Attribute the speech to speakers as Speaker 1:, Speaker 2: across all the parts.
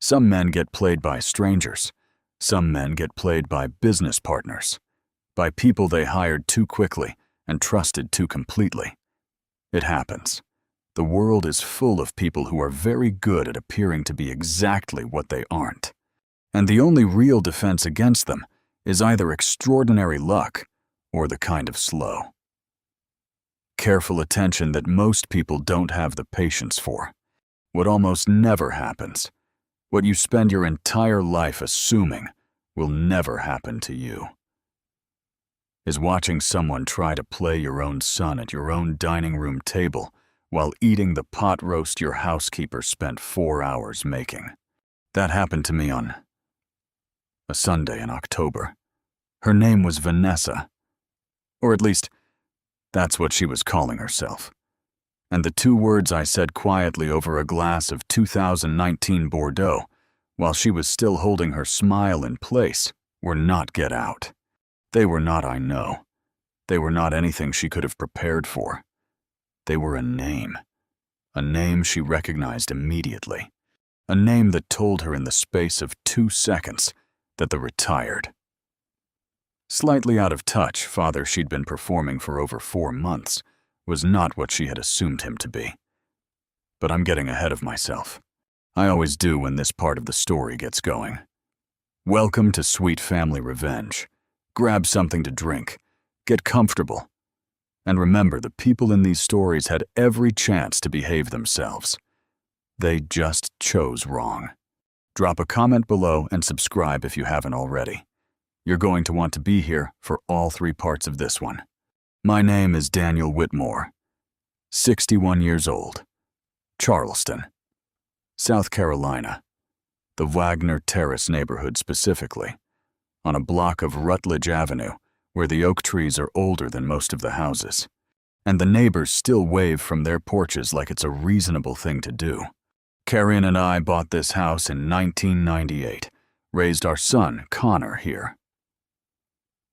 Speaker 1: Some men get played by strangers. Some men get played by business partners, by people they hired too quickly and trusted too completely. It happens. The world is full of people who are very good at appearing to be exactly what they aren't. And the only real defense against them is either extraordinary luck or the kind of slow, careful attention that most people don't have the patience for. What almost never happens, what you spend your entire life assuming will never happen to you, is watching someone try to play your own son at your own dining room table while eating the pot roast your housekeeper spent 4 hours making. That happened to me on a Sunday in October. Her name was Vanessa, or at least, that's what she was calling herself. And the 2 words I said quietly over a glass of 2019 Bordeaux, while she was still holding her smile in place, were not get out. They were not I know. They were not anything she could have prepared for. They were a name she recognized immediately, a name that told her in the space of 2 seconds that the retired, slightly out of touch father she'd been performing for over 4 months was not what she had assumed him to be. But I'm getting ahead of myself. I always do when this part of the story gets going. Welcome to Sweet Family Revenge. Grab something to drink, get comfortable, and remember the people in these stories had every chance to behave themselves. They just chose wrong. Drop a comment below and subscribe if you haven't already. You're going to want to be here for all 3 parts of this one. My name is Daniel Whitmore, 61 years old, Charleston, South Carolina, the Wagner Terrace neighborhood specifically, on a block of Rutledge Avenue where the oak trees are older than most of the houses, and the neighbors still wave from their porches like it's a reasonable thing to do. Karen and I bought this house in 1998, raised our son, Connor, here.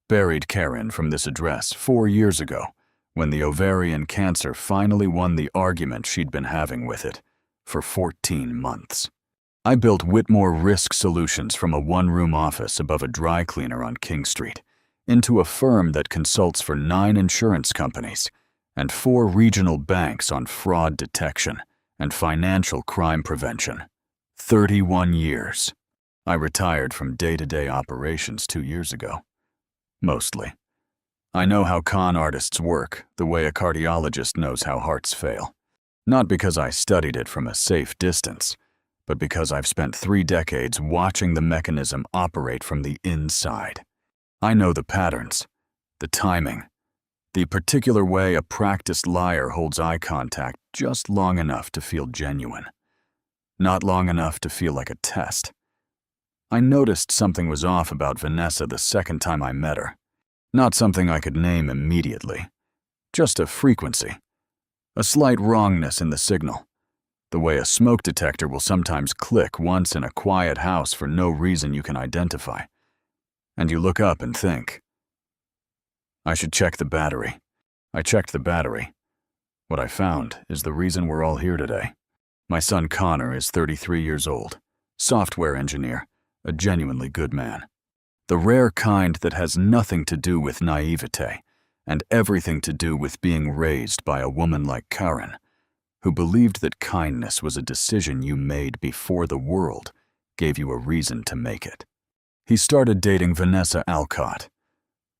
Speaker 1: Buried Karen from this address 4 years ago when the ovarian cancer finally won the argument she'd been having with it for 14 months. I built Whitmore Risk Solutions from a 1-room office above a dry cleaner on King Street into a firm that consults for 9 insurance companies and 4 regional banks on fraud detection and financial crime prevention. 31 years. I retired from day-to-day operations 2 years ago. Mostly. I know how con artists work, the way a cardiologist knows how hearts fail. Not because I studied it from a safe distance, but because I've spent 3 decades watching the mechanism operate from the inside. I know the patterns, the timing, the particular way a practiced liar holds eye contact just long enough to feel genuine, not long enough to feel like a test. I noticed something was off about Vanessa the second time I met her. Not something I could name immediately, just a frequency, a slight wrongness in the signal, the way a smoke detector will sometimes click once in a quiet house for no reason you can identify. And you look up and think, I should check the battery. I checked the battery. What I found is the reason we're all here today. My son Connor is 33 years old, software engineer, a genuinely good man. The rare kind that has nothing to do with naivete and everything to do with being raised by a woman like Karen, who believed that kindness was a decision you made before the world gave you a reason to make it. He started dating Vanessa Alcott,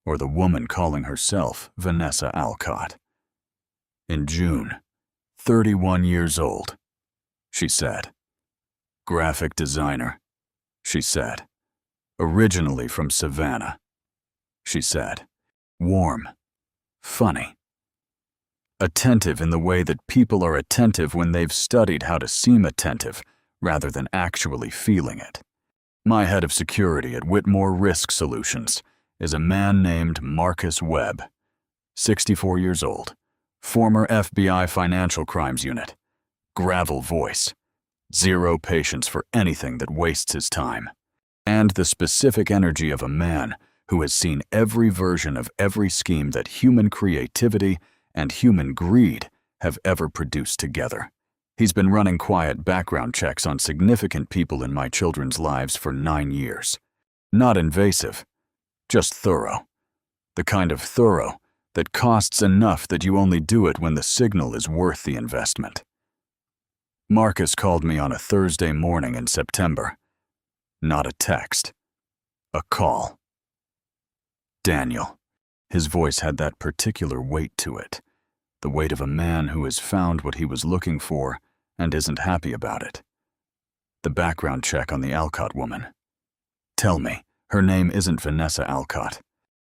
Speaker 1: or the woman calling herself Vanessa Alcott. In June, 31 years old, she said. Graphic designer, she said. Originally from Savannah, she said. Warm, funny. Attentive in the way that people are attentive when they've studied how to seem attentive rather than actually feeling it. My head of security at Whitmore Risk Solutions is a man named Marcus Webb, 64 years old, former FBI Financial Crimes Unit, gravel voice, zero patience for anything that wastes his time, and the specific energy of a man who has seen every version of every scheme that human creativity and human greed have ever produced together. He's been running quiet background checks on significant people in my children's lives for 9 years. Not invasive, just thorough. The kind of thorough that costs enough that you only do it when the signal is worth the investment. Marcus called me on a Thursday morning in September. Not a text. A call. Daniel. His voice had that particular weight to it. The weight of a man who has found what he was looking for and isn't happy about it. The background check on the Alcott woman. Tell me, her name isn't Vanessa Alcott.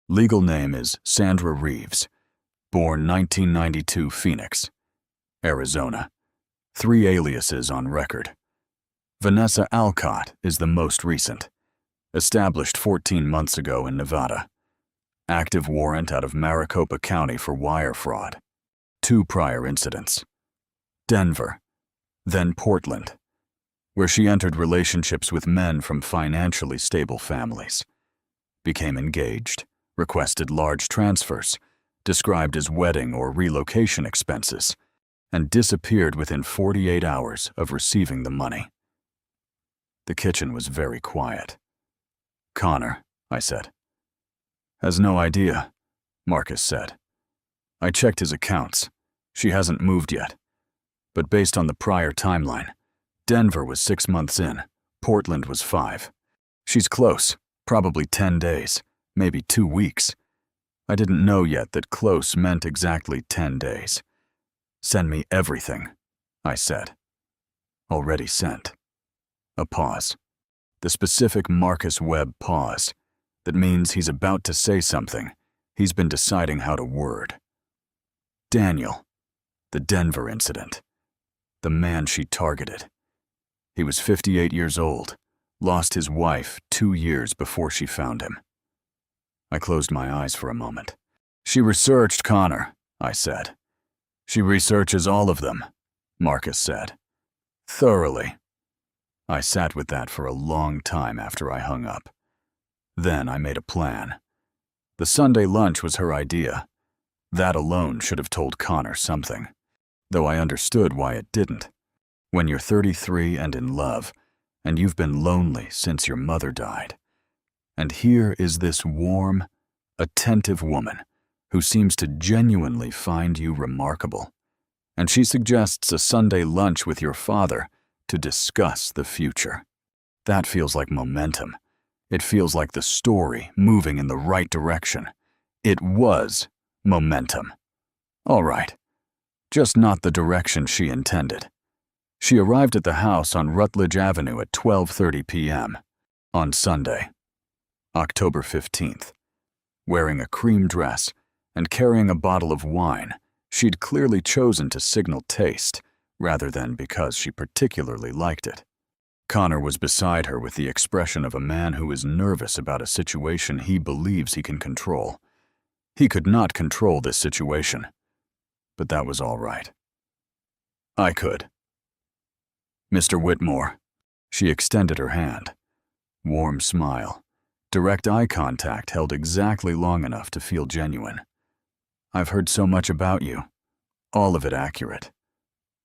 Speaker 1: Legal name is Sandra Reeves. Born 1992 Phoenix, Arizona. 3 aliases on record. Vanessa Alcott is the most recent. Established 14 months ago in Nevada. Active warrant out of Maricopa County for wire fraud. 2 prior incidents. Denver, then Portland, where she entered relationships with men from financially stable families. Became engaged, requested large transfers, described as wedding or relocation expenses, and disappeared within 48 hours of receiving the money. The kitchen was very quiet. Connor, I said. Has no idea, Marcus said. I checked his accounts. She hasn't moved yet. But based on the prior timeline, Denver was 6 months in, Portland was 5. She's close, probably 10 days, maybe 2 weeks. I didn't know yet that close meant exactly 10 days. Send me everything, I said. Already sent. A pause. The specific Marcus Webb pause. That means he's about to say something he's been deciding how to word. Daniel. The Denver incident. The man she targeted. He was 58 years old, lost his wife 2 years before she found him. I closed my eyes for a moment. She researched Connor, I said. She researches all of them, Marcus said. Thoroughly. I sat with that for a long time after I hung up. Then I made a plan. The Sunday lunch was her idea. That alone should have told Connor something, though I understood why it didn't. When you're 33 and in love, and you've been lonely since your mother died, and here is this warm, attentive woman who seems to genuinely find you remarkable, and she suggests a Sunday lunch with your father to discuss the future. That feels like momentum. It feels like the story moving in the right direction. It was momentum. All right. Just not the direction she intended. She arrived at the house on Rutledge Avenue at 12:30 p.m. on Sunday, October 15th. Wearing a cream dress and carrying a bottle of wine she'd clearly chosen to signal taste rather than because she particularly liked it. Connor was beside her with the expression of a man who is nervous about a situation he believes he can control. He could not control this situation, but that was all right. I could. Mr. Whitmore. She extended her hand. Warm smile. Direct eye contact held exactly long enough to feel genuine. I've heard so much about you. All of it accurate.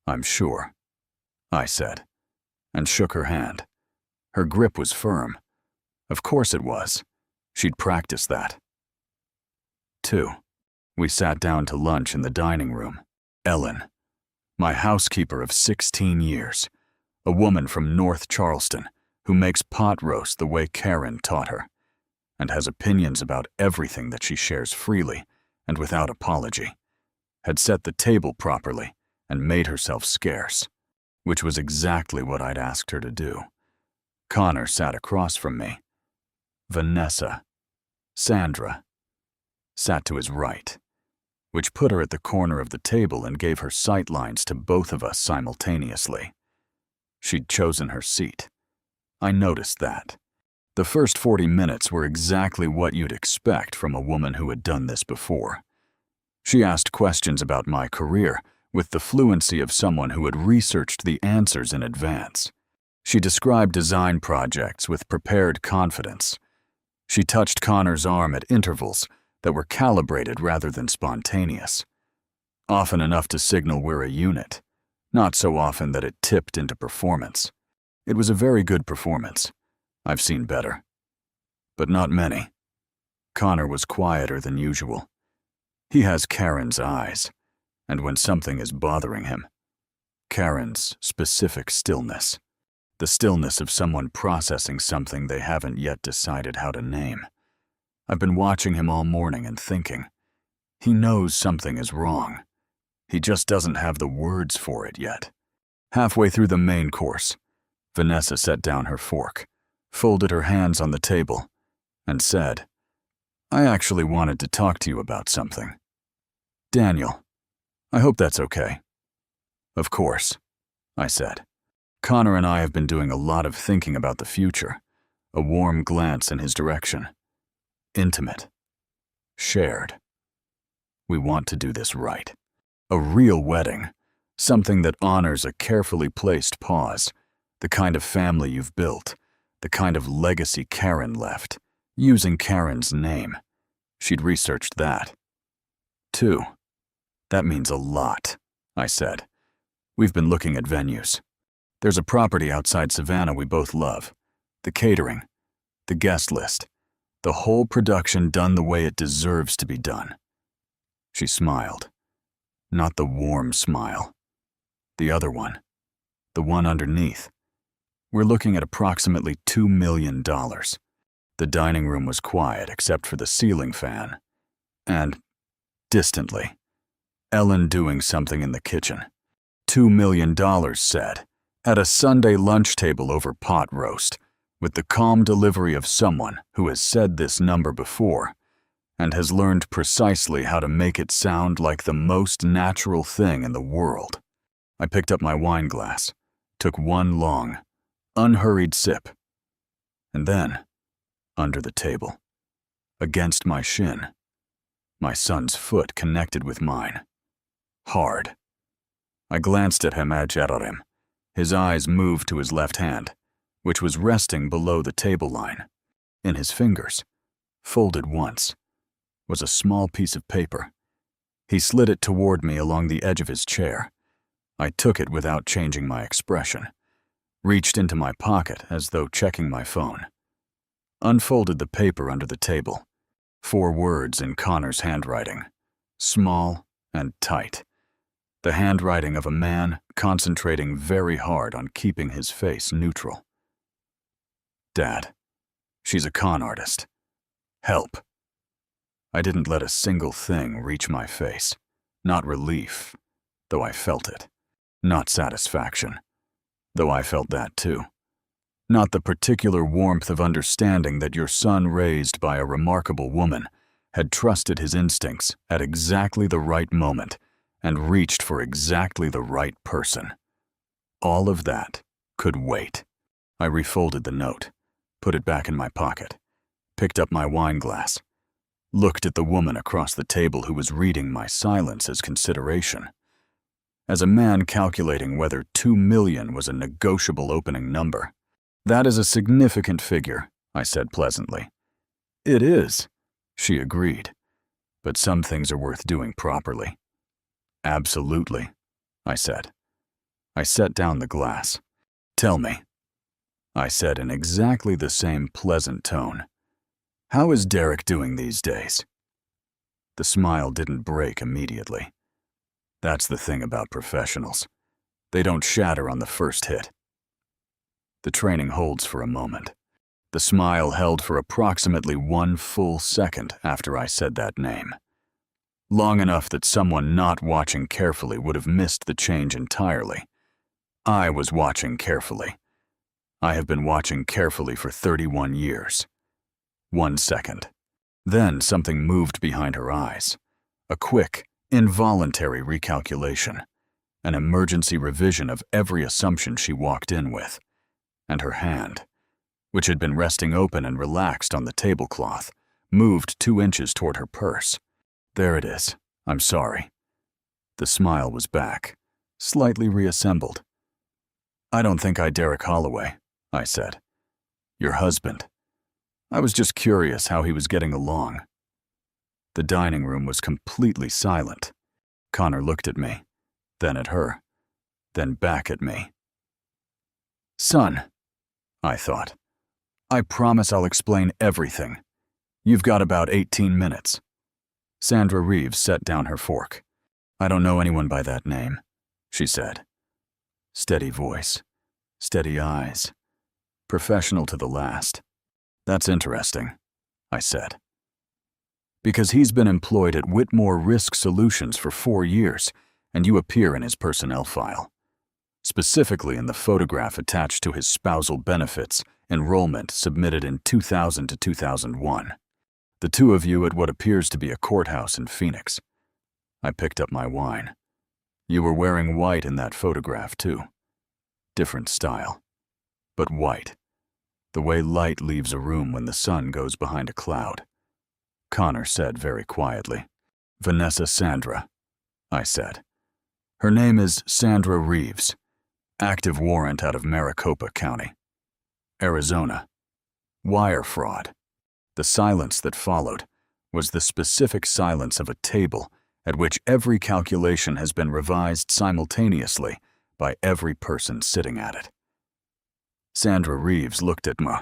Speaker 1: I'm sure, I said, and shook her hand. Her grip was firm. Of course it was. She'd practiced that. 2. We sat down to lunch in the dining room. Ellen, my housekeeper of 16 years, a woman from North Charleston who makes pot roast the way Karen taught her, and has opinions about everything that she shares freely and without apology, had set the table properly and made herself scarce, which was exactly what I'd asked her to do. Connor sat across from me. Vanessa, Sandra, sat to his right, which put her at the corner of the table and gave her sight lines to both of us simultaneously. She'd chosen her seat. I noticed that. The first 40 minutes were exactly what you'd expect from a woman who had done this before. She asked questions about my career with the fluency of someone who had researched the answers in advance. She described design projects with prepared confidence. She touched Connor's arm at intervals that were calibrated rather than spontaneous. Often enough to signal we're a unit, Not so often that it tipped into performance. It was a very good performance. I've seen better. But not many. Connor was quieter than usual. He has Karen's eyes, and when something is bothering him, Karen's specific stillness. The stillness of someone processing something they haven't yet decided how to name. I've been watching him all morning and thinking, he knows something is wrong. He just doesn't have the words for it yet. Halfway through the main course, Vanessa set down her fork, folded her hands on the table, and said, I actually wanted to talk to you about something. Daniel, I hope that's okay. Of course, I said. Connor and I have been doing a lot of thinking about the future, a warm glance in his direction. Intimate. Shared. We want to do this right. A real wedding, something that honors a carefully placed pause, the kind of family you've built, the kind of legacy Karen left, using Karen's name. She'd researched that. 2. That means a lot, I said. We've been looking at venues. There's a property outside Savannah we both love. The catering, the guest list, the whole production done the way it deserves to be done. She smiled. Not the warm smile. The other one. The one underneath. We're looking at approximately $2 million. The dining room was quiet except for the ceiling fan. And, distantly, Ellen doing something in the kitchen. $2 million said, at a Sunday lunch table over pot roast, with the calm delivery of someone who has said this number before and has learned precisely how to make it sound like the most natural thing in the world. I picked up my wine glass, took one long, unhurried sip, and then, under the table, against my shin, my son's foot connected with mine. Hard. I glanced at him ad Jerorim. His eyes moved to his left hand, which was resting below the table line. In his fingers, folded once, was a small piece of paper. He slid it toward me along the edge of his chair. I took it without changing my expression, reached into my pocket as though checking my phone, unfolded the paper under the table. 4 words in Connor's handwriting, small and tight. The handwriting of a man concentrating very hard on keeping his face neutral. Dad, she's a con artist. Help. I didn't let a single thing reach my face. Not relief, though I felt it. Not satisfaction, though I felt that too. Not the particular warmth of understanding that your son, raised by a remarkable woman, had trusted his instincts at exactly the right moment and reached for exactly the right person. All of that could wait. I refolded the note, put it back in my pocket, picked up my wine glass, looked at the woman across the table who was reading my silence as consideration. As a man calculating whether 2 million was a negotiable opening number, that is a significant figure, I said pleasantly. It is, she agreed, but some things are worth doing properly. Absolutely, I said. I set down the glass. Tell me, I said in exactly the same pleasant tone. How is Derek doing these days? The smile didn't break immediately. That's the thing about professionals. They don't shatter on the first hit. The training holds for a moment. The smile held for approximately 1 full second after I said that name. Long enough that someone not watching carefully would have missed the change entirely. I was watching carefully. I have been watching carefully for 31 years. 1 second. Then something moved behind her eyes. A quick, involuntary recalculation. An emergency revision of every assumption she walked in with. And her hand, which had been resting open and relaxed on the tablecloth, moved 2 inches toward her purse. There it is. I'm sorry. The smile was back, slightly reassembled. I don't think I Derek Holloway, I said. Your husband. I was just curious how he was getting along. The dining room was completely silent. Connor looked at me, then at her, then back at me. "Son," I thought, "I promise I'll explain everything. You've got about 18 minutes. Sandra Reeves set down her fork. "I don't know anyone by that name," she said. Steady voice, steady eyes, professional to the last. "That's interesting," I said. "Because he's been employed at Whitmore Risk Solutions for 4 years, and you appear in his personnel file. Specifically in the photograph attached to his spousal benefits enrollment submitted in 2000 to 2001. The two of you at what appears to be a courthouse in Phoenix." I picked up my wine. "You were wearing white in that photograph, too. Different style, but white. The way light leaves a room when the sun goes behind a cloud." Connor said very quietly. "Vanessa Sandra," I said. "Her name is Sandra Reeves. Active warrant out of Maricopa County, Arizona. Wire fraud." The silence that followed was the specific silence of a table at which every calculation has been revised simultaneously by every person sitting at it. Sandra Reeves looked at me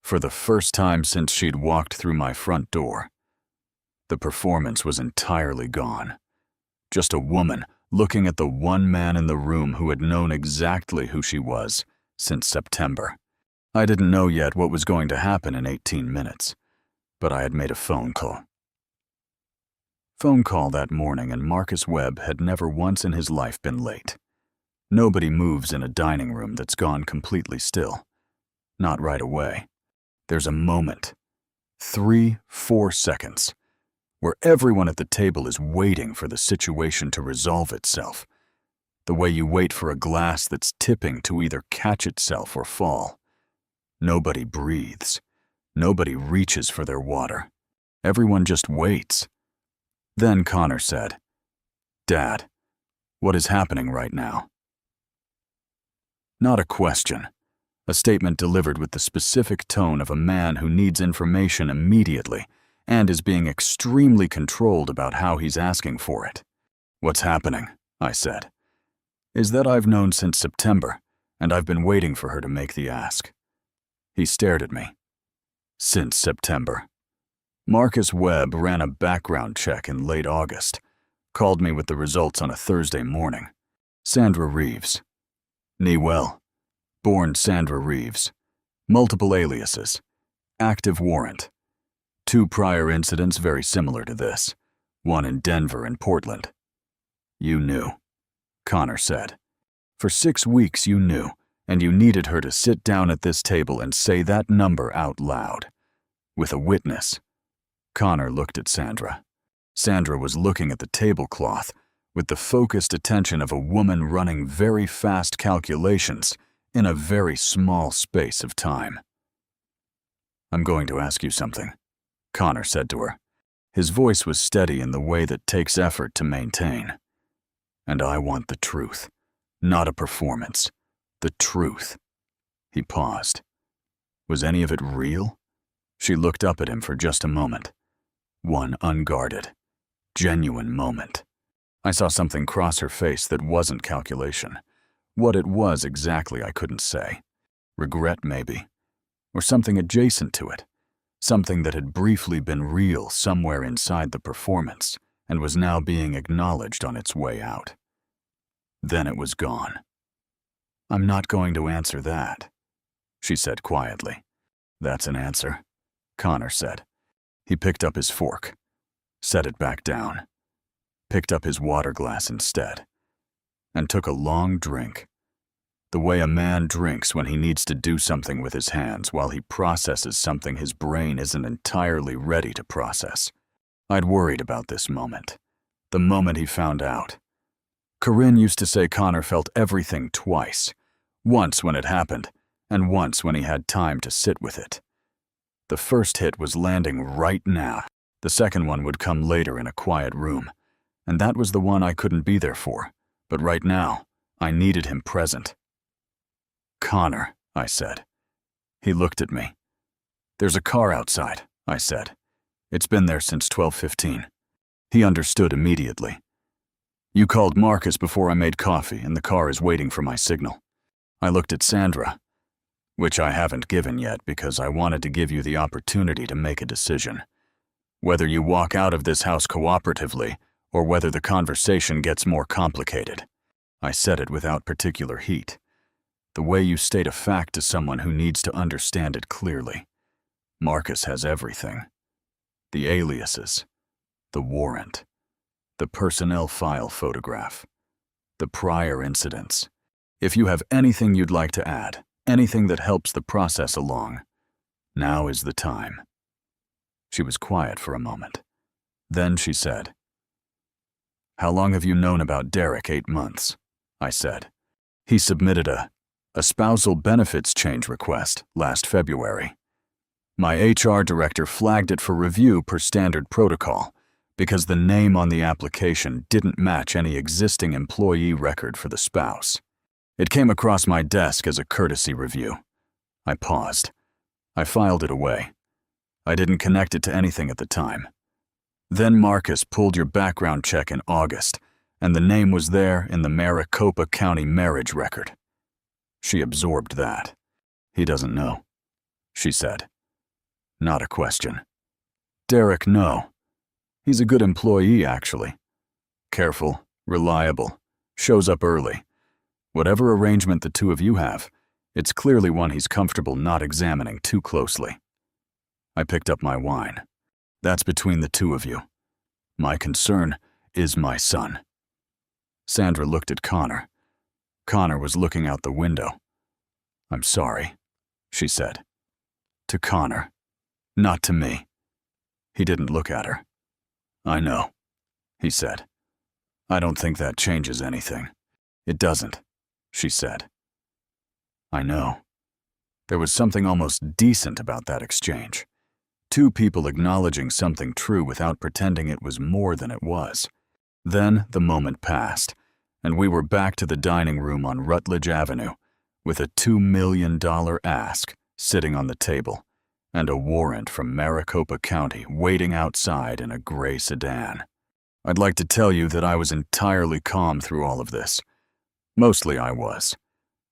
Speaker 1: for the first time since she'd walked through my front door. The performance was entirely gone. Just a woman looking at the one man in the room who had known exactly who she was since September. I didn't know yet what was going to happen in 18 minutes. But I had made a phone call. Phone call that morning, and Marcus Webb had never once in his life been late. Nobody moves in a dining room that's gone completely still. Not right away. There's a moment, 3-4 seconds, where everyone at the table is waiting for the situation to resolve itself, the way you wait for a glass that's tipping to either catch itself or fall. Nobody breathes. Nobody reaches for their water. Everyone just waits. Then Connor said, "Dad, what is happening right now?" Not a question, a statement delivered with the specific tone of a man who needs information immediately and is being extremely controlled about how he's asking for it. "What's happening," I said, "is that I've known since September, and I've been waiting for her to make the ask." He stared at me. "Since September. Marcus Webb ran a background check in late August, called me with the results on a Thursday morning. Sandra Reeves. Newell. Born Sandra Reeves. Multiple aliases. Active warrant. 2 prior incidents very similar to this, one in Denver and Portland." "You knew," Connor said. "For 6 weeks you knew, and you needed her to sit down at this table and say that number out loud. With a witness." Connor looked at Sandra. Sandra was looking at the tablecloth with the focused attention of a woman running very fast calculations in a very small space of time. "I'm going to ask you something," Connor said to her. His voice was steady in the way that takes effort to maintain. "And I want the truth, not a performance. The truth." He paused. Was any of it real? She looked up at him for just a moment. One unguarded, genuine moment. I saw something cross her face that wasn't calculation. What it was exactly I couldn't say. Regret, maybe. Or something adjacent to it. Something that had briefly been real somewhere inside the performance and was now being acknowledged on its way out. Then it was gone. "I'm not going to answer that," she said quietly. "That's an answer," Connor said. He picked up his fork, set it back down, picked up his water glass instead, and took a long drink. The way a man drinks when he needs to do something with his hands while he processes something his brain isn't entirely ready to process. I'd worried about this moment, the moment he found out. Corinne used to say Connor felt everything twice, once when it happened, and once when he had time to sit with it. The first hit was landing right now. The second one would come later in a quiet room, and that was the one I couldn't be there for. But right now, I needed him present. "Connor," I said. He looked at me. "There's a car outside," I said. "It's been there since 12:15. He understood immediately. You called Marcus before I made coffee, and the car is waiting for my signal. I looked at Sandra, which I haven't given yet because I wanted to give you the opportunity to make a decision. Whether you walk out of this house cooperatively or whether the conversation gets more complicated. I said it without particular heat. The way you state a fact to someone who needs to understand it clearly. Marcus has everything. The aliases, the warrant, the personnel file photograph, the prior incidents. If you have anything you'd like to add, anything that helps the process along, now is the time. She was quiet for a moment. Then she said, "How long have you known about Derek? 8 months, I said. He submitted a spousal benefits change request last February. My HR director flagged it for review per standard protocol because the name on the application didn't match any existing employee record for the spouse. It came across my desk as a courtesy review. I paused. I filed it away. I didn't connect it to anything at the time. Then Marcus pulled your background check in August, and the name was there in the Maricopa County marriage record." She absorbed that. "He doesn't know," she said. Not a question. "Derek, no. He's a good employee, actually. Careful, reliable, shows up early. Whatever arrangement the two of you have, it's clearly one he's comfortable not examining too closely." I picked up my wine. "That's between the two of you. My concern is my son." Sandra looked at Connor. Connor was looking out the window. "I'm sorry," she said. "To Connor, not to me." He didn't look at her. "I know," he said. "I don't think that changes anything." "It doesn't," she said. "I know." There was something almost decent about that exchange. Two people acknowledging something true without pretending it was more than it was. Then the moment passed, and we were back to the dining room on Rutledge Avenue with a $2 million ask sitting on the table and a warrant from Maricopa County waiting outside in a gray sedan. I'd like to tell you that I was entirely calm through all of this. Mostly I was.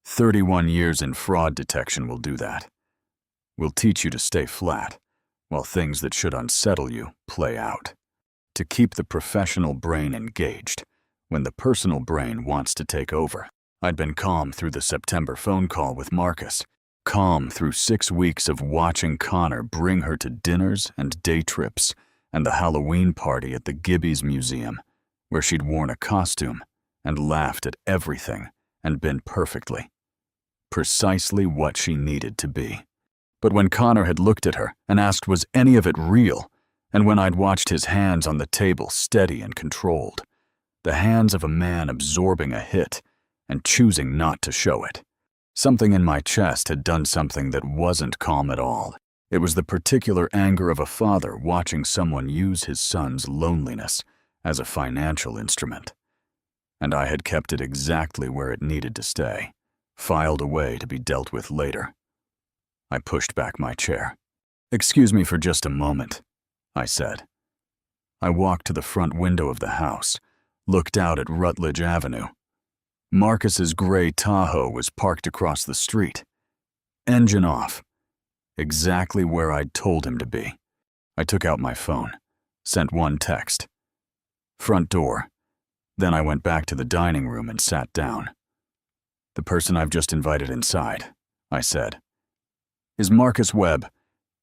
Speaker 1: 31 years in fraud detection will do that. Will teach you to stay flat, while things that should unsettle you play out. To keep the professional brain engaged when the personal brain wants to take over. I'd been calm through the September phone call with Marcus, calm through 6 weeks of watching Connor bring her to dinners and day trips and the Halloween party at the Gibby's Museum, where she'd worn a costume and laughed at everything and been precisely what she needed to be. But when Connor had looked at her and asked was any of it real, and when I'd watched his hands on the table steady and controlled, the hands of a man absorbing a hit and choosing not to show it, something in my chest had done something that wasn't calm at all. It was the particular anger of a father watching someone use his son's loneliness as a financial instrument. And I had kept it exactly where it needed to stay, filed away to be dealt with later. I pushed back my chair. "Excuse me for just a moment," I said. I walked to the front window of the house, looked out at Rutledge Avenue. Marcus's gray Tahoe was parked across the street. Engine off. Exactly where I'd told him to be. I took out my phone, sent one text. "Front door." Then I went back to the dining room and sat down. "The person I've just invited inside," I said, "is Marcus Webb.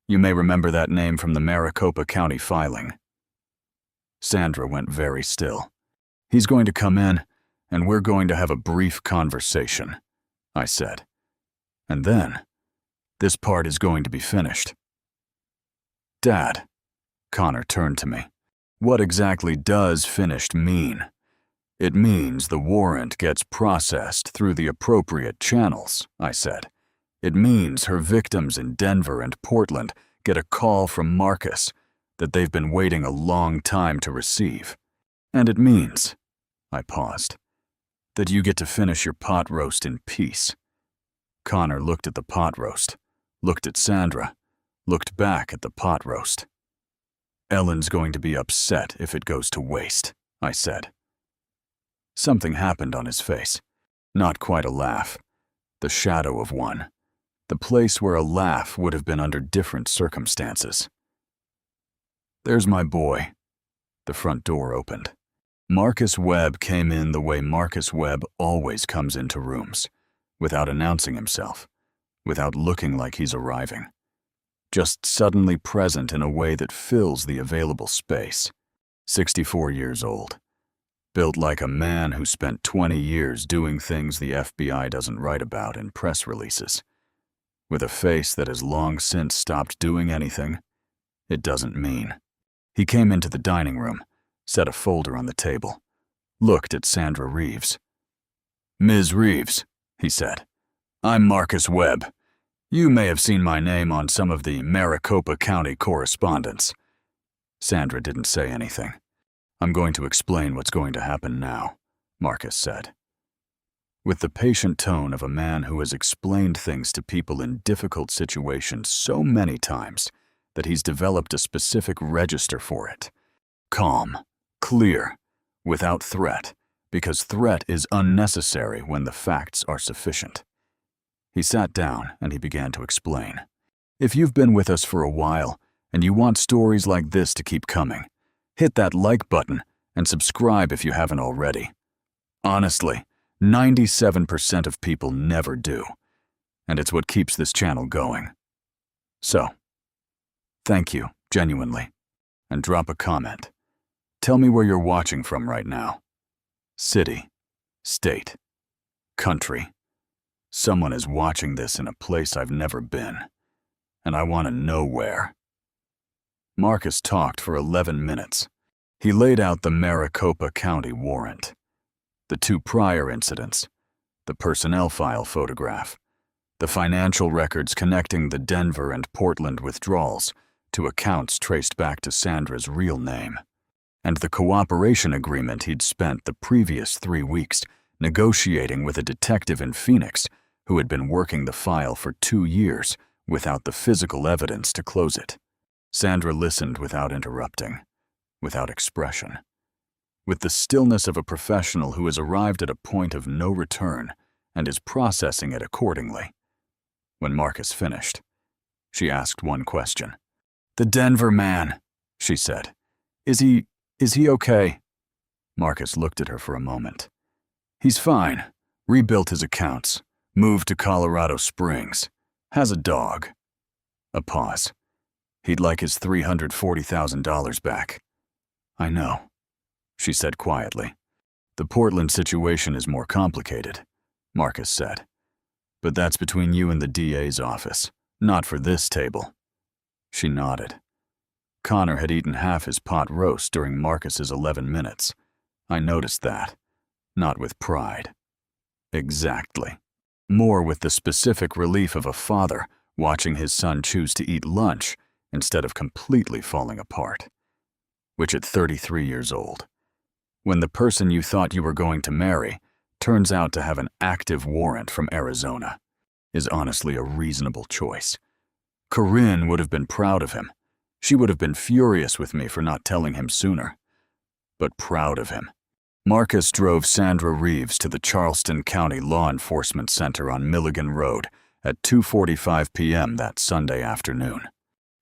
Speaker 1: You may remember that name from the Maricopa County filing." Sandra went very still. "He's going to come in, and we're going to have a brief conversation," I said. "And then, this part is going to be finished." "Dad," Connor turned to me, "what exactly does finished mean?" "It means the warrant gets processed through the appropriate channels," I said. "It means her victims in Denver and Portland get a call from Marcus that they've been waiting a long time to receive. And it means," I paused, "that you get to finish your pot roast in peace." Connor looked at the pot roast, looked at Sandra, looked back at the pot roast. "Ellen's going to be upset if it goes to waste," I said. Something happened on his face. Not quite a laugh. The shadow of one. The place where a laugh would have been under different circumstances. "There's my boy." The front door opened. Marcus Webb came in the way Marcus Webb always comes into rooms, without announcing himself, without looking like he's arriving. Just suddenly present in a way that fills the available space. 64 years old. Built like a man who spent 20 years doing things the FBI doesn't write about in press releases. With a face that has long since stopped doing anything it doesn't mean. He came into the dining room, set a folder on the table, looked at Sandra Reeves. "Ms. Reeves," he said, "I'm Marcus Webb. You may have seen my name on some of the Maricopa County correspondence." Sandra didn't say anything. "I'm going to explain what's going to happen now," Marcus said. With the patient tone of a man who has explained things to people in difficult situations so many times that he's developed a specific register for it. Calm, clear, without threat, because threat is unnecessary when the facts are sufficient. He sat down and he began to explain. If you've been with us for a while and you want stories like this to keep coming, hit that like button and subscribe if you haven't already. Honestly, 97% of people never do, and it's what keeps this channel going. So, thank you, genuinely, and drop a comment. Tell me where you're watching from right now. City, state, country. Someone is watching this in a place I've never been, and I want to know where. Marcus talked for 11 minutes. He laid out the Maricopa County warrant, the 2 prior incidents, the personnel file photograph, the financial records connecting the Denver and Portland withdrawals to accounts traced back to Sandra's real name, and the cooperation agreement he'd spent the previous 3 weeks negotiating with a detective in Phoenix who had been working the file for 2 years without the physical evidence to close it. Sandra listened without interrupting, without expression, with the stillness of a professional who has arrived at a point of no return and is processing it accordingly. When Marcus finished, she asked one question. "The Denver man," she said. Is he okay?" Marcus looked at her for a moment. "He's fine. Rebuilt his accounts. Moved to Colorado Springs. Has a dog." A pause. "He'd like his $340,000 back." "I know," she said quietly. "The Portland situation is more complicated," Marcus said. "But that's between you and the DA's office, not for this table." She nodded. Connor had eaten half his pot roast during Marcus's 11 minutes. I noticed that. Not with pride. Exactly. More with the specific relief of a father watching his son choose to eat lunch instead of completely falling apart. Which at 33 years old, when the person you thought you were going to marry turns out to have an active warrant from Arizona, is honestly a reasonable choice. Corinne would have been proud of him. She would have been furious with me for not telling him sooner. But proud of him. Marcus drove Sandra Reeves to the Charleston County Law Enforcement Center on Milligan Road at 2:45 p.m. that Sunday afternoon.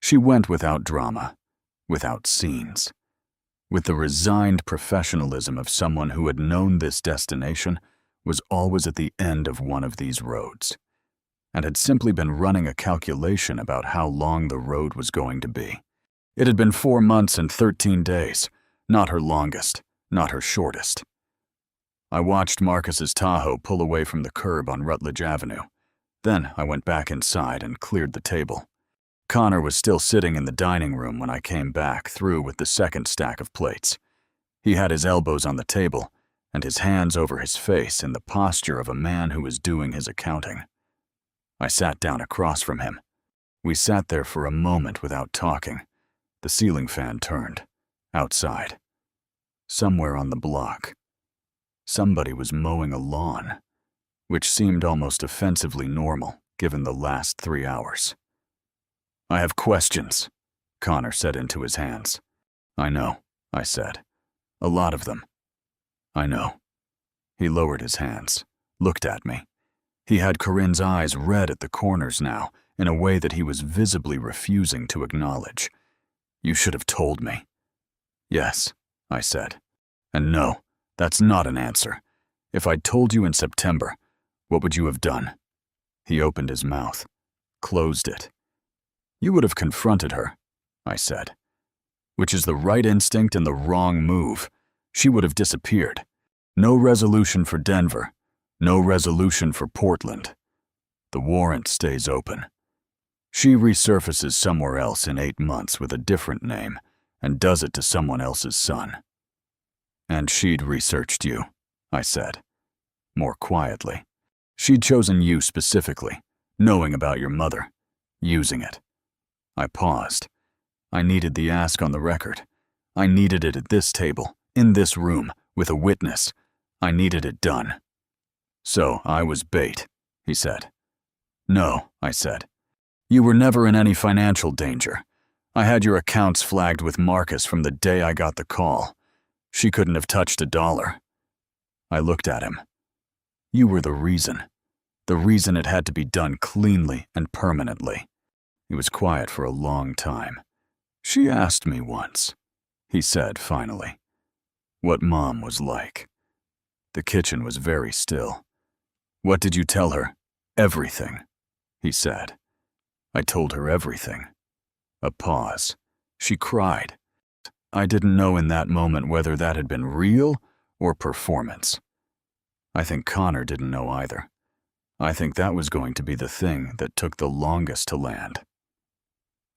Speaker 1: She went without drama, without scenes, with the resigned professionalism of someone who had known this destination was always at the end of one of these roads, and had simply been running a calculation about how long the road was going to be. It had been 4 months and 13 days, not her longest, not her shortest. I watched Marcus's Tahoe pull away from the curb on Rutledge Avenue. Then I went back inside and cleared the table. Connor was still sitting in the dining room when I came back through with the second stack of plates. He had his elbows on the table and his hands over his face in the posture of a man who was doing his accounting. I sat down across from him. We sat there for a moment without talking. The ceiling fan turned. Outside. Somewhere on the block. Somebody was mowing a lawn, which seemed almost offensively normal given the last 3 hours. "I have questions," Connor said into his hands. "I know," I said. "A lot of them." "I know." He lowered his hands, looked at me. He had Corinne's eyes red at the corners now, in a way that he was visibly refusing to acknowledge. You should have told me. Yes, I said. And no, that's not an answer. If I'd told you in September, what would you have done? He opened his mouth, closed it. You would have confronted her, I said. Which is the right instinct and the wrong move. She would have disappeared. No resolution for Denver. No resolution for Portland. The warrant stays open. She resurfaces somewhere else in 8 months with a different name and does it to someone else's son. And she'd researched you, I said, more quietly. She'd chosen you specifically, knowing about your mother, using it. I paused. I needed the ask on the record. I needed it at this table, in this room, with a witness. I needed it done. So I was bait, he said. No, I said. You were never in any financial danger. I had your accounts flagged with Marcus from the day I got the call. She couldn't have touched $1. I looked at him. You were the reason it had to be done cleanly and permanently. He was quiet for a long time. She asked me once, he said finally, what Mom was like. The kitchen was very still. What did you tell her? Everything, he said. I told her everything. A pause. She cried. I didn't know in that moment whether that had been real or performance. I think Connor didn't know either. I think that was going to be the thing that took the longest to land.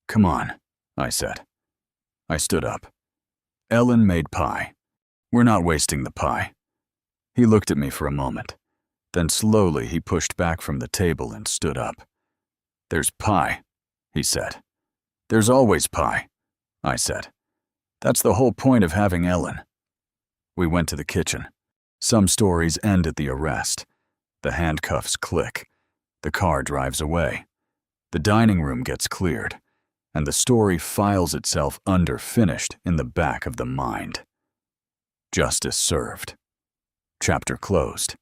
Speaker 1: Come on, I said. I stood up. Ellen made pie. We're not wasting the pie. He looked at me for a moment. Then slowly he pushed back from the table and stood up. There's pie, he said. There's always pie, I said. That's the whole point of having Ellen. We went to the kitchen. Some stories end at the arrest. The handcuffs click. The car drives away. The dining room gets cleared. And the story files itself under finished in the back of the mind. Justice served. Chapter closed.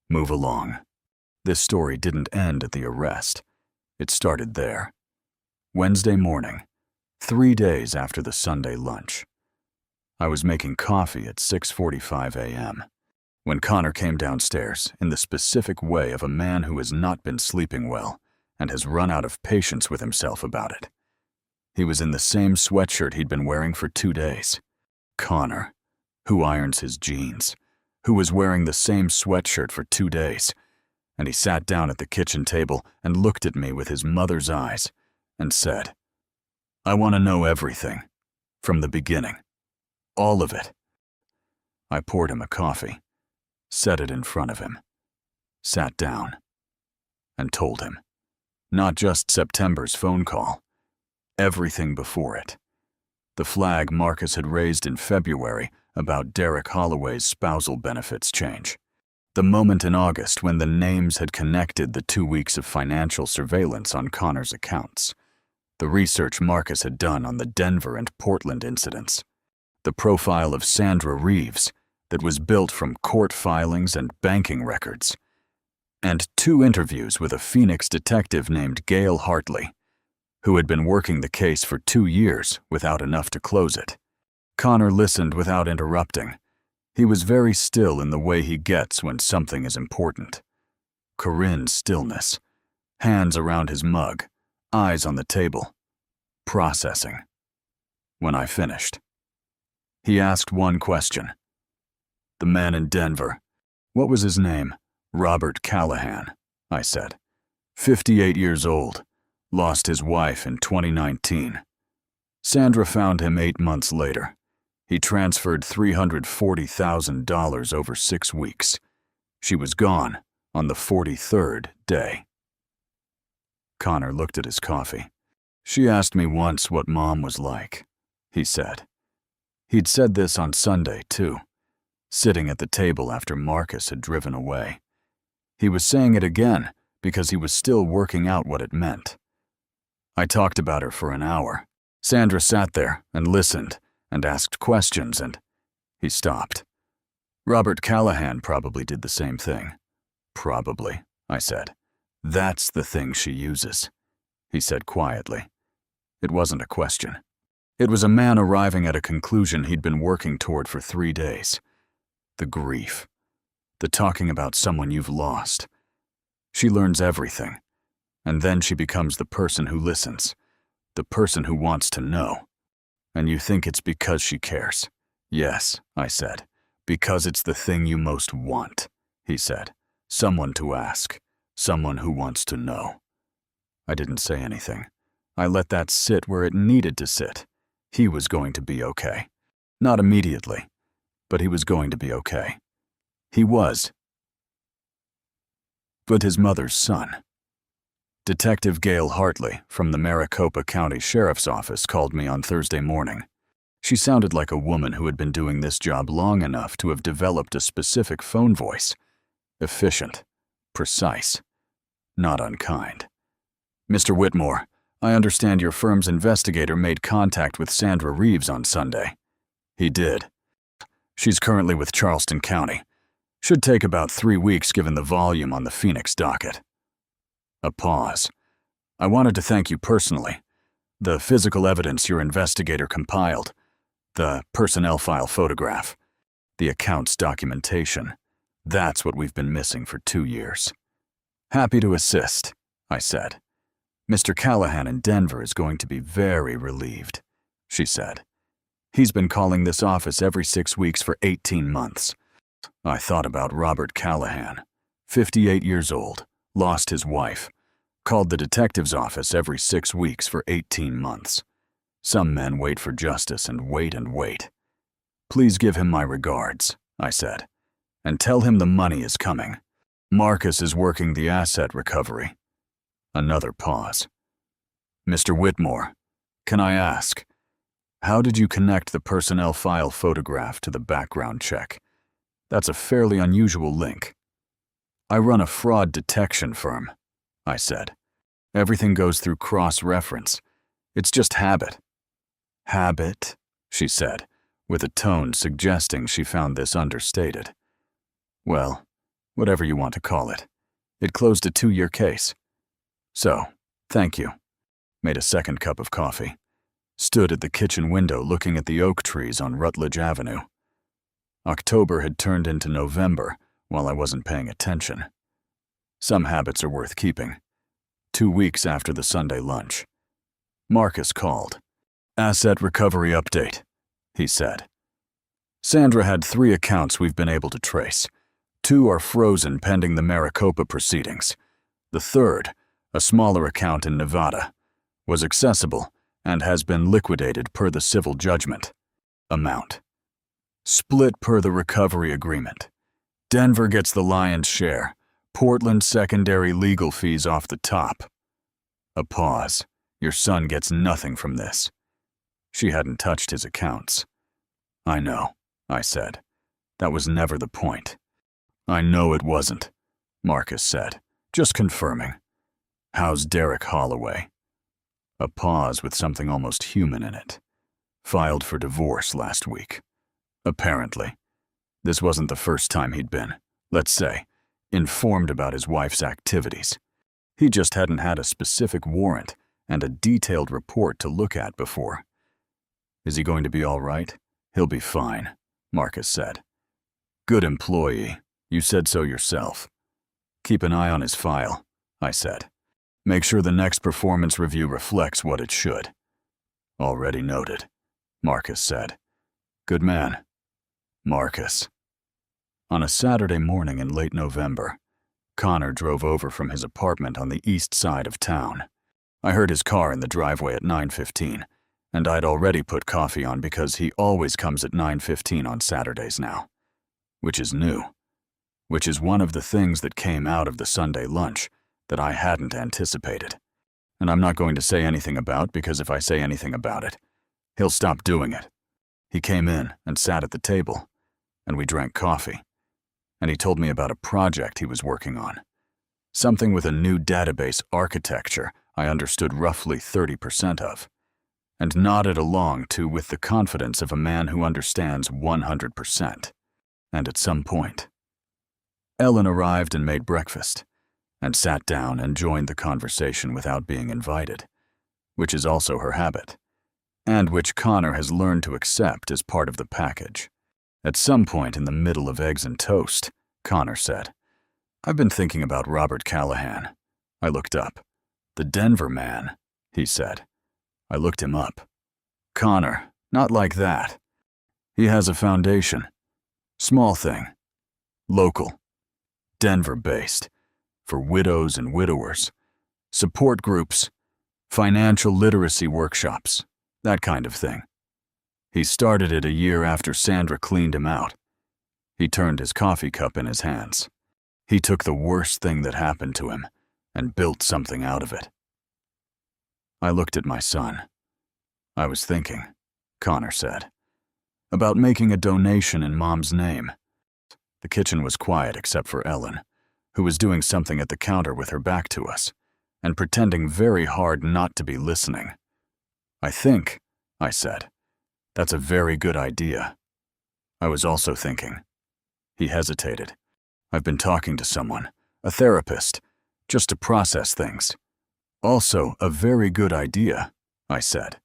Speaker 1: Move along. This story didn't end at the arrest. It started there. Wednesday morning, 3 days after the Sunday lunch. I was making coffee at 6:45 a.m. when Connor came downstairs in the specific way of a man who has not been sleeping well and has run out of patience with himself about it. He was in the same sweatshirt he'd been wearing for 2 days. Connor, who irons his jeans, who was wearing the same sweatshirt for 2 days, and he sat down at the kitchen table and looked at me with his mother's eyes and said, I want to know everything, from the beginning, all of it. I poured him a coffee, set it in front of him, sat down, and told him, not just September's phone call, everything before it. The flag Marcus had raised in February about Derek Holloway's spousal benefits change. The moment in August when the names had connected the 2 weeks of financial surveillance on Connor's accounts. The research Marcus had done on the Denver and Portland incidents. The profile of Sandra Reeves that was built from court filings and banking records. And 2 interviews with a Phoenix detective named Gail Hartley, who had been working the case for 2 years without enough to close it. Connor listened without interrupting. He was very still in the way he gets when something is important. Corinne's stillness, hands around his mug, eyes on the table, processing. When I finished, he asked one question. The man in Denver, what was his name? Robert Callahan, I said. 58 years old, lost his wife in 2019. Sandra found him 8 months later. He transferred $340,000 over 6 weeks. She was gone on the 43rd day. Connor looked at his coffee. She asked me once what Mom was like, he said. He'd said this on Sunday, too, sitting at the table after Marcus had driven away. He was saying it again because he was still working out what it meant. I talked about her for an hour. Sandra sat there and listened and asked questions and he stopped. Robert Callahan probably did the same thing. Probably, I said. That's the thing she uses, he said quietly. It wasn't a question. It was a man arriving at a conclusion he'd been working toward for 3 days. The grief. The talking about someone you've lost. She learns everything, and then she becomes the person who listens, the person who wants to know. And you think it's because she cares. Yes, I said, because it's the thing you most want, he said. Someone to ask, someone who wants to know. I didn't say anything. I let that sit where it needed to sit. He was going to be okay. Not immediately, but he was going to be okay. He was. But his mother's son. Detective Gail Hartley from the Maricopa County Sheriff's Office called me on Thursday morning. She sounded like a woman who had been doing this job long enough to have developed a specific phone voice. Efficient, precise, not unkind. Mr. Whitmore, I understand your firm's investigator made contact with Sandra Reeves on Sunday. He did. She's currently with Charleston County. Should take about 3 weeks given the volume on the Phoenix docket. A pause. I wanted to thank you personally. The physical evidence your investigator compiled, the personnel file photograph, the accounts documentation, that's what we've been missing for 2 years. Happy to assist, I said. Mr. Callahan in Denver is going to be very relieved, she said. He's been calling this office every 6 weeks for 18 months. I thought about Robert Callahan, 58 years old, lost his wife, called the detective's office every 6 weeks for 18 months. Some men wait for justice and wait and wait. Please give him my regards, I said, and tell him the money is coming. Marcus is working the asset recovery. Another pause. Mr. Whitmore, can I ask, how did you connect the personnel file photograph to the background check? That's a fairly unusual link. I run a fraud detection firm, I said. Everything goes through cross-reference. It's just habit. Habit, she said, with a tone suggesting she found this understated. Well, whatever you want to call it. It closed a 2-year case. So, thank you. Made a second cup of coffee. Stood at the kitchen window looking at the oak trees on Rutledge Avenue. October had turned into November while I wasn't paying attention. Some habits are worth keeping. 2 weeks after the Sunday lunch. Marcus called. Asset recovery update, he said. Sandra had 3 accounts we've been able to trace. 2 are frozen pending the Maricopa proceedings. The third, a smaller account in Nevada, was accessible and has been liquidated per the civil judgment. Amount. Split per the recovery agreement. Denver gets the lion's share. Portland secondary legal fees off the top. A pause. Your son gets nothing from this. She hadn't touched his accounts. I know, I said. That was never the point. I know it wasn't, Marcus said. Just confirming. How's Derek Holloway? A pause with something almost human in it. Filed for divorce last week. Apparently. This wasn't the first time he'd been, let's say, informed about his wife's activities. He just hadn't had a specific warrant and a detailed report to look at before. Is he going to be all right? He'll be fine, Marcus said. Good employee. You said so yourself. Keep an eye on his file, I said. Make sure the next performance review reflects what it should. Already noted, Marcus said. Good man. Marcus. On a Saturday morning in late November, Connor drove over from his apartment on the east side of town. I heard his car in the driveway at 9:15, and I'd already put coffee on because he always comes at 9:15 on Saturdays now. Which is new. Which is one of the things that came out of the Sunday lunch that I hadn't anticipated. And I'm not going to say anything about because if I say anything about it, he'll stop doing it. He came in and sat at the table, and we drank coffee. And he told me about a project he was working on. Something with a new database architecture I understood roughly 30% of, and nodded along to with the confidence of a man who understands 100%. and at some point. Ellen arrived and made breakfast, and sat down and joined the conversation without being invited, which is also her habit, and which Connor has learned to accept as part of the package. At some point in the middle of eggs and toast, Connor said, "I've been thinking about Robert Callahan." I looked up. "The Denver man," he said. I looked him up. "Connor, not like that. He has a foundation. Small thing. Local. Denver-based. For widows and widowers. Support groups. Financial literacy workshops. That kind of thing. He started it a year after Sandra cleaned him out. He turned his coffee cup in his hands. He took the worst thing that happened to him and built something out of it." I looked at my son. "I was thinking," Connor said, "about making a donation in Mom's name." The kitchen was quiet except for Ellen, who was doing something at the counter with her back to us, and pretending very hard not to be listening. "I think," I said, "that's a very good idea." I was also thinking. He hesitated. "I've been talking to someone, a therapist, just to process things." "Also, a very good idea," I said.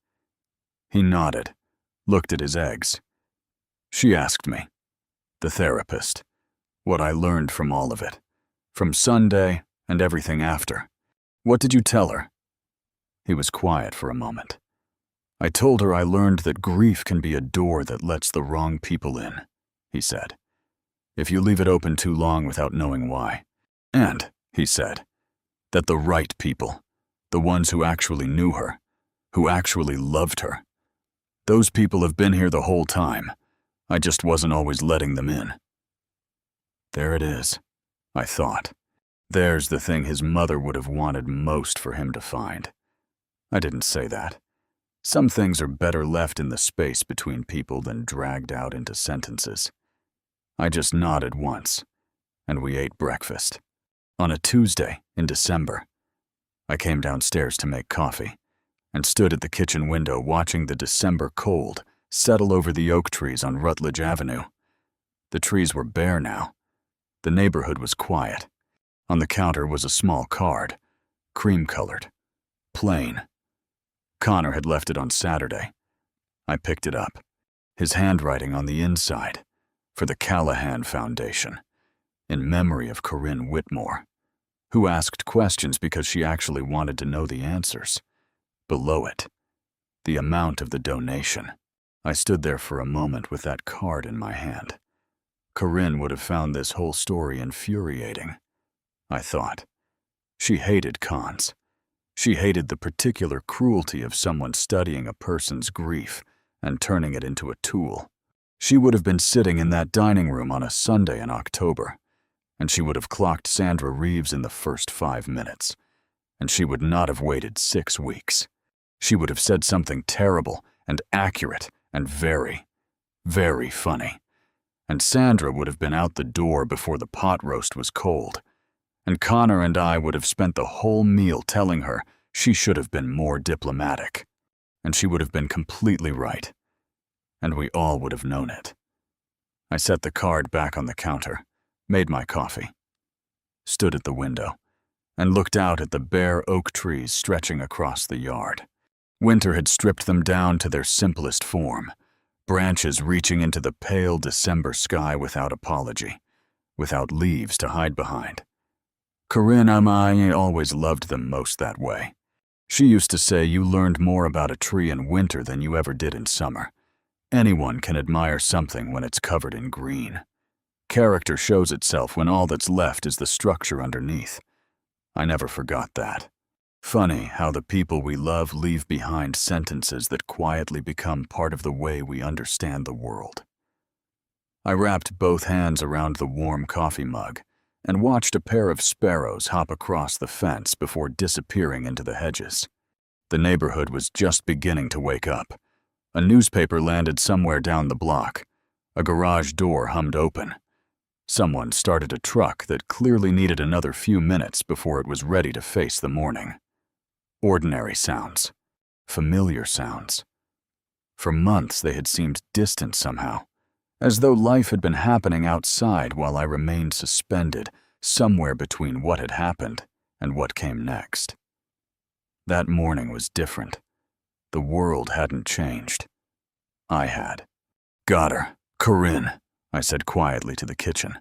Speaker 1: He nodded, looked at his eggs. "She asked me, the therapist, what I learned from all of it, from Sunday and everything after. What did you tell her?" He was quiet for a moment. "I told her I learned that grief can be a door that lets the wrong people in," he said, "if you leave it open too long without knowing why. And," he said, "that the right people, the ones who actually knew her, who actually loved her, those people have been here the whole time. I just wasn't always letting them in." There it is, I thought. There's the thing his mother would have wanted most for him to find. I didn't say that. Some things are better left in the space between people than dragged out into sentences. I just nodded once, and we ate breakfast. On a Tuesday in December, I came downstairs to make coffee, and stood at the kitchen window watching the December cold settle over the oak trees on Rutledge Avenue. The trees were bare now. The neighborhood was quiet. On the counter was a small card, cream-colored, plain. Connor had left it on Saturday. I picked it up, his handwriting on the inside, for the Callahan Foundation, in memory of Corinne Whitmore, who asked questions because she actually wanted to know the answers. Below it, the amount of the donation. I stood there for a moment with that card in my hand. Corinne would have found this whole story infuriating, I thought. She hated cons. She hated the particular cruelty of someone studying a person's grief and turning it into a tool. She would have been sitting in that dining room on a Sunday in October, and she would have clocked Sandra Reeves in the first 5 minutes, and she would not have waited 6 weeks. She would have said something terrible and accurate and very, very funny, and Sandra would have been out the door before the pot roast was cold, and Connor and I would have spent the whole meal telling her she should have been more diplomatic, and she would have been completely right, and we all would have known it. I set the card back on the counter, made my coffee, stood at the window, and looked out at the bare oak trees stretching across the yard. Winter had stripped them down to their simplest form, branches reaching into the pale December sky without apology, without leaves to hide behind. Corinne and I always loved them most that way. She used to say you learned more about a tree in winter than you ever did in summer. Anyone can admire something when it's covered in green. Character shows itself when all that's left is the structure underneath. I never forgot that. Funny how the people we love leave behind sentences that quietly become part of the way we understand the world. I wrapped both hands around the warm coffee mug and watched a pair of sparrows hop across the fence before disappearing into the hedges. The neighborhood was just beginning to wake up. A newspaper landed somewhere down the block. A garage door hummed open. Someone started a truck that clearly needed another few minutes before it was ready to face the morning. Ordinary sounds. Familiar sounds. For months they had seemed distant somehow, as though life had been happening outside while I remained suspended somewhere between what had happened and what came next. That morning was different. The world hadn't changed. I had. "Got her, Corinne," I said quietly to the kitchen,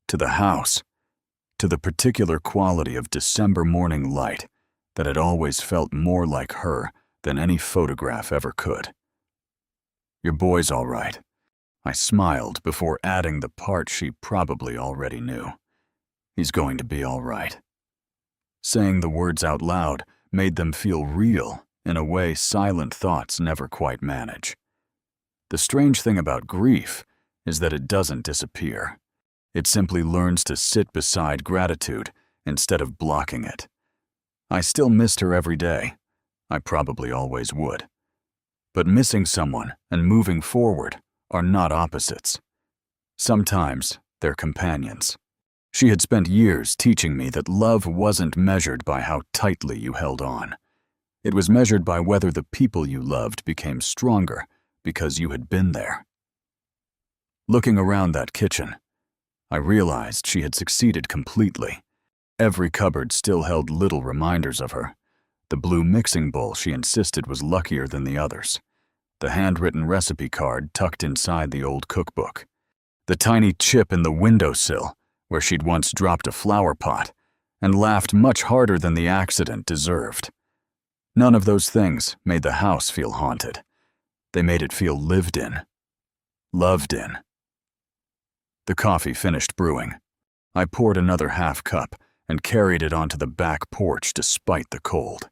Speaker 1: to the house, to the particular quality of December morning light that had always felt more like her than any photograph ever could. "Your boy's all right." I smiled before adding the part she probably already knew. "He's going to be all right." Saying the words out loud made them feel real in a way silent thoughts never quite manage. The strange thing about grief is that it doesn't disappear. It simply learns to sit beside gratitude instead of blocking it. I still missed her every day. I probably always would. But missing someone and moving forward are not opposites. Sometimes they're companions. She had spent years teaching me that love wasn't measured by how tightly you held on. It was measured by whether the people you loved became stronger because you had been there. Looking around that kitchen, I realized she had succeeded completely. Every cupboard still held little reminders of her. The blue mixing bowl she insisted was luckier than the others. The handwritten recipe card tucked inside the old cookbook. The tiny chip in the windowsill where she'd once dropped a flower pot and laughed much harder than the accident deserved. None of those things made the house feel haunted. They made it feel lived in, loved in. The coffee finished brewing. I poured another half cup and carried it onto the back porch despite the cold.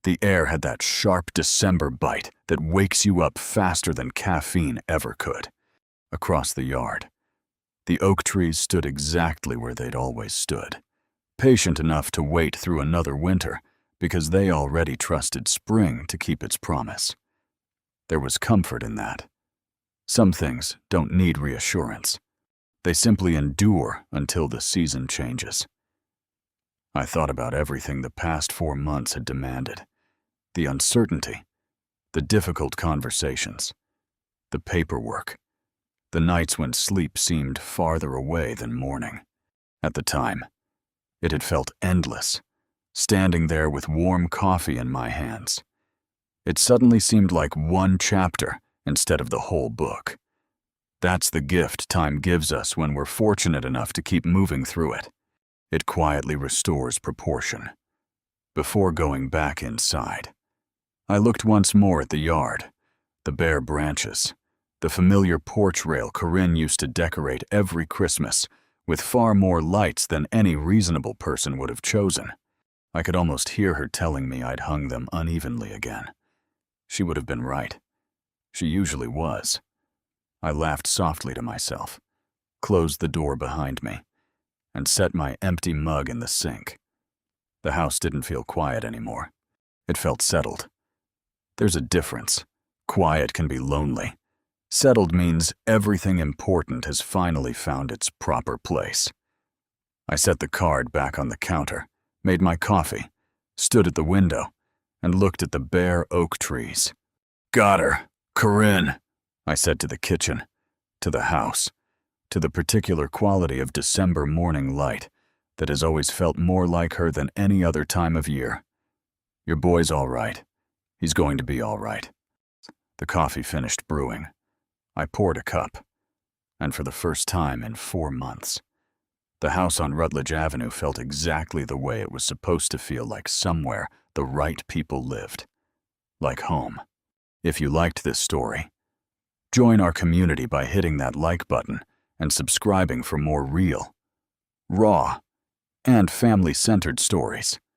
Speaker 1: The air had that sharp December bite that wakes you up faster than caffeine ever could. Across the yard, the oak trees stood exactly where they'd always stood, patient enough to wait through another winter because they already trusted spring to keep its promise. There was comfort in that. Some things don't need reassurance. They simply endure until the season changes. I thought about everything the past 4 months had demanded. The uncertainty, the difficult conversations, the paperwork, the nights when sleep seemed farther away than morning. At the time, it had felt endless, standing there with warm coffee in my hands. It suddenly seemed like one chapter instead of the whole book. That's the gift time gives us when we're fortunate enough to keep moving through it. It quietly restores proportion. Before going back inside, I looked once more at the yard, the bare branches, the familiar porch rail Corinne used to decorate every Christmas with far more lights than any reasonable person would have chosen. I could almost hear her telling me I'd hung them unevenly again. She would have been right. She usually was. I laughed softly to myself, closed the door behind me, and set my empty mug in the sink. The house didn't feel quiet anymore. It felt settled. There's a difference. Quiet can be lonely. Settled means everything important has finally found its proper place. I set the card back on the counter, made my coffee, stood at the window, and looked at the bare oak trees. "Got her, Corinne," I said to the kitchen, to the house, to the particular quality of December morning light that has always felt more like her than any other time of year. "Your boy's all right. He's going to be all right." The coffee finished brewing. I poured a cup, and for the first time in 4 months, the house on Rutledge Avenue felt exactly the way it was supposed to feel, like somewhere the right people lived. Like home. If you liked this story, join our community by hitting that like button and subscribing for more real, raw, and family-centered stories.